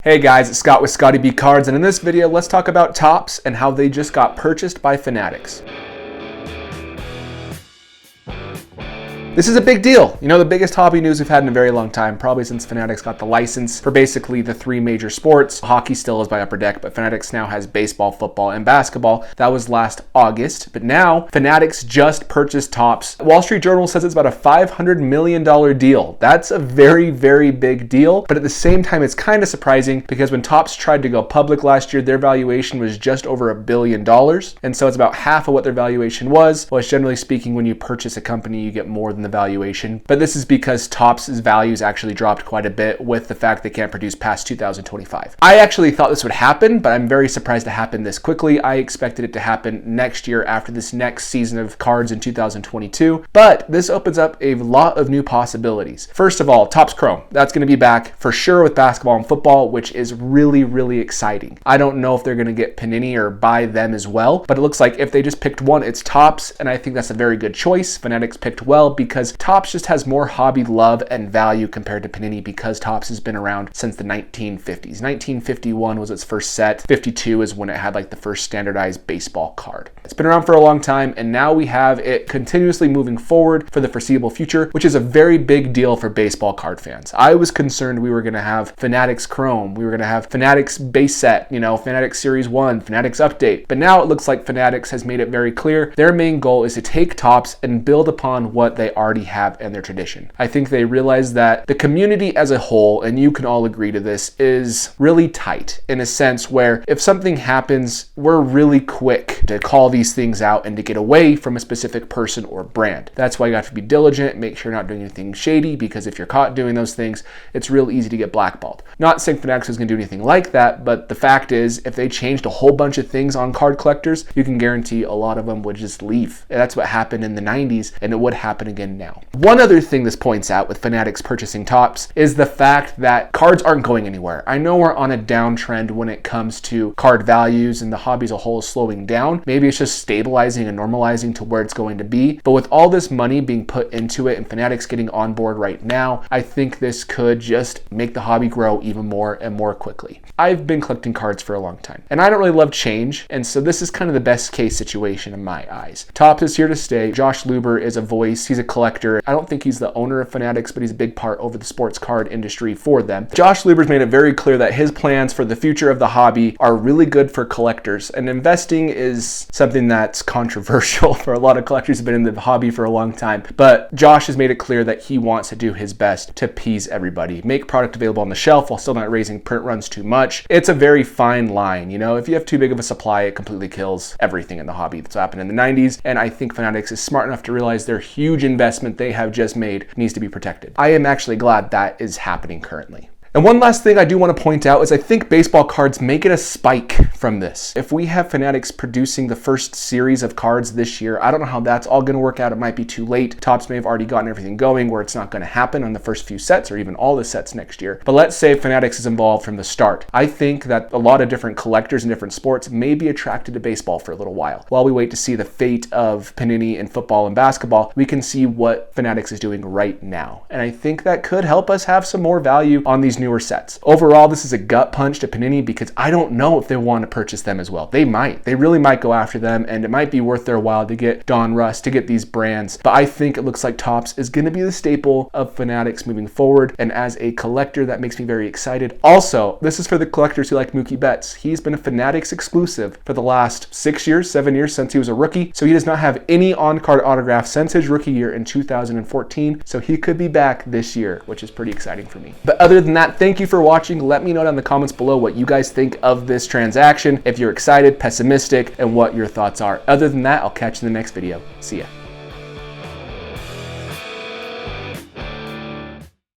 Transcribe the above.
Hey guys, it's Scott with Scotty B Cards, and in this video, let's talk about Topps and how they just got purchased by Fanatics. This is a big deal. You know, the biggest hobby news we've had in a very long time, probably since Fanatics got the license for basically the three major sports. Hockey still is by Upper Deck, but Fanatics now has baseball, football, and basketball. That was last August, but now Fanatics just purchased Topps. Wall Street Journal says it's about a $500 million deal. That's a very, very big deal, but at the same time, it's kind of surprising because when Topps tried to go public last year, their valuation was just over $1 billion, and so it's about half of what their valuation was. Well, generally speaking, when you purchase a company, you get more than the valuation, but this is because Topps' values actually dropped quite a bit with the fact they can't produce past 2025. I actually thought this would happen, but I'm very surprised it happened this quickly. I expected it to happen next year after this next season of cards in 2022, but this opens up a lot of new possibilities. First of all, Topps Chrome. That's going to be back for sure with basketball and football, which is really, really exciting. I don't know if they're going to get Panini or buy them as well, but it looks like if they just picked one, it's Topps, and I think that's a very good choice. Fanatics picked well because Topps just has more hobby love and value compared to Panini because Topps has been around since the 1950s. 1951 was its first set. 52 is when it had like the first standardized baseball card. It's been around for a long time, and now we have it continuously moving forward for the foreseeable future, which is a very big deal for baseball card fans. I was concerned we were going to have Fanatics Chrome, we were going to have Fanatics base set, Fanatics Series 1, Fanatics Update, but now it looks like Fanatics has made it very clear their main goal is to take Topps and build upon what they already have in their tradition. I think they realize that the community as a whole, and you can all agree to this, is really tight in a sense where if something happens, we're really quick to call these things out and to get away from a specific person or brand. That's why you have to be diligent, make sure you're not doing anything shady, because if you're caught doing those things, it's real easy to get blackballed. Not saying Fanatics is going to do anything like that, but the fact is, if they changed a whole bunch of things on card collectors, you can guarantee a lot of them would just leave. And that's what happened in the 90s, and it would happen again now. One other thing this points out with Fanatics purchasing Topps is the fact that cards aren't going anywhere. I know we're on a downtrend when it comes to card values and the hobby as a whole is slowing down. Maybe it's just stabilizing and normalizing to where it's going to be. But with all this money being put into it and Fanatics getting on board right now, I think this could just make the hobby grow even more and more quickly. I've been collecting cards for a long time, and I don't really love change, and so this is kind of the best case situation in my eyes. Topps is here to stay. Josh Luber is a voice. He's a collector. I don't think he's the owner of Fanatics, but he's a big part over the sports card industry for them. Josh Luber's made it very clear that his plans for the future of the hobby are really good for collectors, and investing is something that's controversial for a lot of collectors who've been in the hobby for a long time, but Josh has made it clear that he wants to do his best to appease everybody, make product available on the shelf while still not raising print runs too much. It's a very fine line, if you have too big of a supply, it completely kills everything in the hobby. That's what happened in the 90s, and I think Fanatics is smart enough to realize their huge investment they have just made needs to be protected. I am actually glad that is happening currently. And one last thing I do want to point out is I think baseball cards may get a spike from this. If we have Fanatics producing the first series of cards this year, I don't know how that's all going to work out. It might be too late. Topps may have already gotten everything going where it's not going to happen on the first few sets or even all the sets next year. But let's say Fanatics is involved from the start. I think that a lot of different collectors in different sports may be attracted to baseball for a little while. While we wait to see the fate of Panini in football and basketball, we can see what Fanatics is doing right now. And I think that could help us have some more value on these newer sets. Overall, this is a gut punch to Panini because I don't know if they want to purchase them as well. They might. They really might go after them, and it might be worth their while to get Don Russ, to get these brands. But I think it looks like Topps is going to be the staple of Fanatics moving forward, and as a collector, that makes me very excited. Also, this is for the collectors who like Mookie Betts. He's been a Fanatics exclusive for the last 6 years, 7 years since he was a rookie, so he does not have any on-card autographs since his rookie year in 2014, so he could be back this year, which is pretty exciting for me. But other than that, thank you for watching. Let me know down in the comments below what you guys think of this transaction, if you're excited, pessimistic, and what your thoughts are. Other than that, I'll catch you in the next video. See ya.